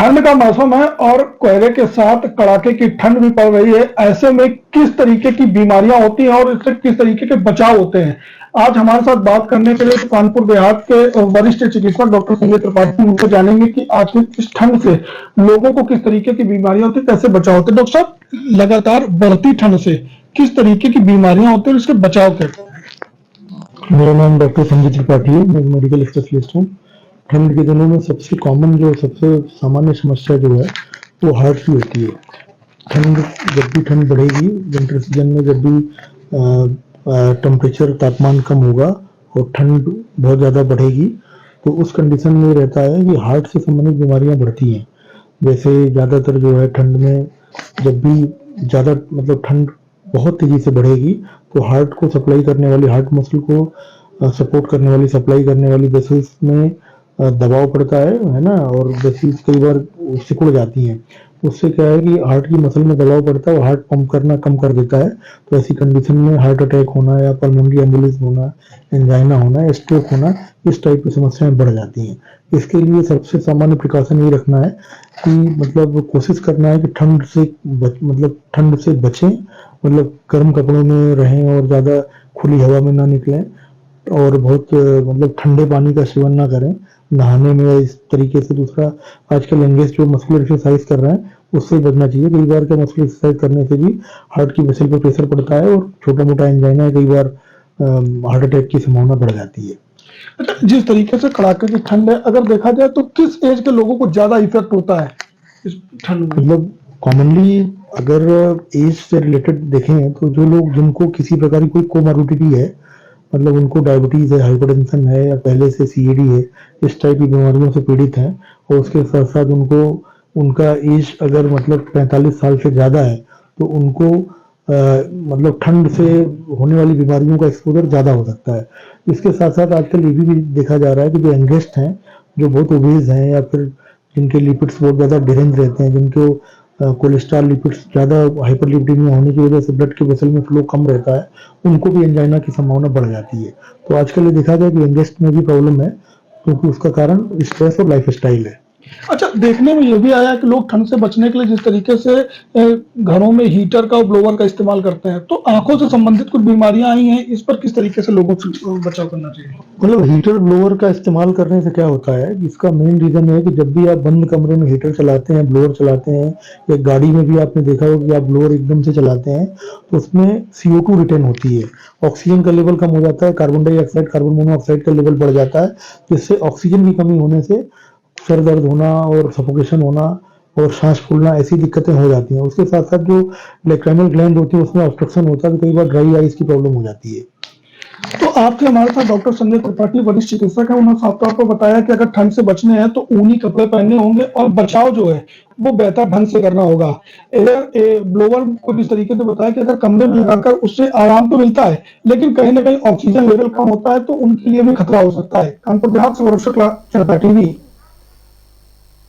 ठंड का मौसम है और कोहरे के साथ कड़ाके की ठंड भी पड़ रही है। ऐसे में किस तरीके की बीमारियां होती हैं और इससे किस तरीके के बचाव होते हैं, आज हमारे साथ बात करने के लिए कानपुर देहात के वरिष्ठ चिकित्सक डॉक्टर संजय त्रिपाठी उनको जानेंगे कि आज की इस ठंड से लोगों को किस तरीके की बीमारियां होती है, कैसे बचाव होते हैं। डॉक्टर साहब, लगातार बढ़ती ठंड से किस तरीके की बीमारियां होती है और इसके बचाव कैसे? मेरा नाम डॉक्टर संजय त्रिपाठी है, मैं मेडिकल स्पेशलिस्ट हूँ। ठंड के दिनों में सबसे कॉमन जो सबसे सामान्य समस्या जो है वो हार्ट की होती है। ठंड जब भी ठंड बढ़ेगी, विंटर सीजन में जब भी टेम्परेचर तापमान कम होगा और ठंड बहुत ज़्यादा बढ़ेगी तो उस कंडीशन में रहता है कि हार्ट से संबंधित बीमारियां बढ़ती हैं। जैसे ज़्यादातर जो है ठंड में जब भी ज़्यादा मतलब ठंड बहुत तेज़ी से बढ़ेगी तो हार्ट को सप्लाई करने वाली, हार्ट मसल को सपोर्ट करने वाली, सप्लाई करने वाली वेसल्स में दबाव पड़ता है ना, और वेसल्स कई बार सिकुड़ जाती हैं। उससे क्या है कि हार्ट की मसल में दबाव पड़ता है और हार्ट पंप करना कम कर देता है। तो ऐसी कंडीशन में हार्ट अटैक होना या पल्मोनरी एम्बोलिज्म होना, एंजाइना होना या स्ट्रोक होना, इस टाइप की समस्याएं बढ़ जाती हैं। इसके लिए सबसे सामान्य प्रिकॉशन ये रखना है कि मतलब कोशिश करना है कि ठंड से बचें, मतलब गर्म कपड़ों में रहें और ज़्यादा खुली हवा में ना निकलें और बहुत मतलब ठंडे पानी का सेवन ना करें नहाने में। इस तरीके से दूसरा, आजकल यंगेस्ट जो मस्कुलर एक्सरसाइज कर रहे हैं उससे बचना चाहिए। कई बार क्या मस्कुलर एक्सरसाइज करने से भी हार्ट की मसल पर प्रेशर पड़ता है और छोटा मोटा एंजाइना, कई बार हार्ट अटैक की संभावना बढ़ जाती है। अच्छा, जिस तरीके से कड़ाके की ठंड है, अगर देखा जाए तो किस एज के लोगों को ज्यादा इफेक्ट होता है इस ठंड में? मतलब कॉमनली अगर एज से रिलेटेड देखें तो जो लोग जिनको किसी प्रकार की कोई कोमोर्बिडिटी है, मतलब उनको डायबिटीज है, हाइपरटेंशन है या पहले से सीएडी है, इस टाइप की बीमारियों से पीड़ित हैं और उसके साथ साथ उनको उनका एज अगर मतलब 45 साल से ज़्यादा है तो उनको मतलब ठंड से होने वाली बीमारियों का एक्सपोजर ज़्यादा हो सकता है। इसके साथ साथ आजकल ये भी देखा जा रहा है कि जो यंगेस्ट हैं, जो बहुत ओबेज हैं या फिर जिनके लिपिड्स बहुत ज़्यादा डिरेंज रहते हैं, जिनको कोलेस्ट्रॉल लिपिड्स ज़्यादा हाइपरलिपिडीमिया होने की वजह से ब्लड के वेसल में फ्लो कम रहता है, उनको भी एंजाइना की संभावना बढ़ जाती है। तो आजकल ये देखा गया कि यंगेस्ट में भी प्रॉब्लम है क्योंकि उसका कारण स्ट्रेस और लाइफ स्टाइल है। अच्छा, देखने में ये भी आया कि लोग ठंड से बचने के लिए जिस तरीके से घरों में हीटर का और ब्लोवर का इस्तेमाल करते हैं, तो आंखों से संबंधित कुछ बीमारियां आई हैं, इस पर किस तरीके से लोगों को बचाव करना चाहिए? मतलब हीटर ब्लोअर का इस्तेमाल करने से क्या होता है, इसका मेन रीजन है कि जब भी आप बंद कमरे में हीटर चलाते हैं, ब्लोअर चलाते हैं, या गाड़ी में भी आपने देखा होगा कि आप ब्लोअर एकदम से चलाते हैं तो उसमें CO2 रिटेन होती है, ऑक्सीजन का लेवल कम हो जाता है, कार्बन डाइऑक्साइड, कार्बन मोनोऑक्साइड का लेवल बढ़ जाता है, जिससे ऑक्सीजन की कमी होने से सर दर्द होना और सफोकेशन होना और सांस फूलना, ऐसी दिक्कतें हो जाती हैं। उसके साथ साथ जो लैक्राइनल ग्लैंड होती है उसमें ऑब्स्ट्रक्शन होता है तो कई बार ड्राई आइज की प्रॉब्लम हो जाती है। तो आपके हमारे साथ डॉक्टर संजय त्रिपाठी वरिष्ठ चिकित्सक है, उन्होंने साफ तौर पर बताया कि अगर ठंड से बचने हैं तो ऊनी कपड़े पहनने होंगे और बचाव जो है वो बेहतर ढंग से करना होगा। अगर ब्लोवर को इस तरीके से बताया कि अगर कमरे में लगाकर उससे आराम तो मिलता है, लेकिन कहीं ना कहीं ऑक्सीजन लेवल कम होता है तो उनके लिए भी खतरा हो सकता है। कानपुर देहात से वरिष्ठ त्रिपाठी।